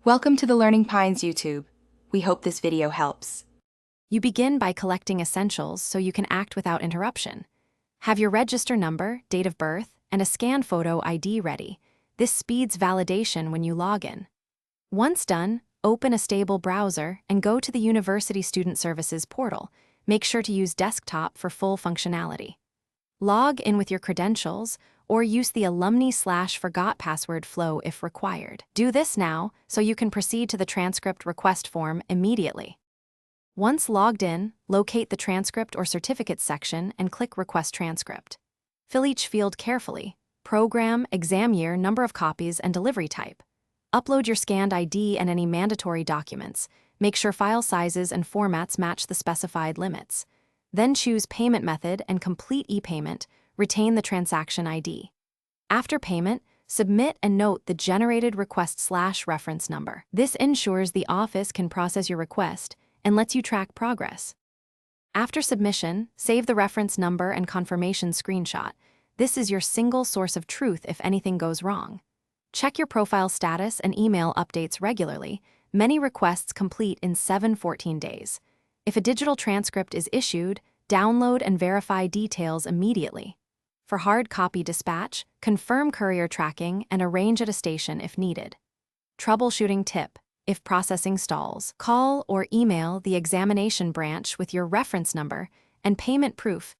Welcome to the Learning Pines YouTube. We hope this video helps. You begin by collecting essentials so you can act without interruption. Have your register number, date of birth, and a scan photo ID ready. This speeds validation when you log in. Once done, open a stable browser and go to the University Student Services portal. Make sure to use desktop for full functionality. Log in with your credentials or use the alumni/forgot password flow if required. Do this now so you can proceed to the transcript request form immediately. Once logged in, locate the transcript or certificates section and click Request Transcript. Fill each field carefully: program, exam year, number of copies, and delivery type. Upload your scanned ID and any mandatory documents. Make sure file sizes and formats match the specified limits. Then choose Payment Method and complete e-payment. Retain the transaction ID. After payment, submit and note the generated request/reference number. This ensures the office can process your request and lets you track progress. After submission, save the reference number and confirmation screenshot. This is your single source of truth if anything goes wrong. Check your profile status and email updates regularly. Many requests complete in 7-14 days. If a digital transcript is issued, download and verify details immediately. For hard copy dispatch, confirm courier tracking and arrange at a station if needed. Troubleshooting tip: if processing stalls, call or email the examination branch with your reference number and payment proof.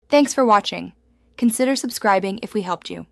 Thanks for watching. Consider subscribing if we helped you.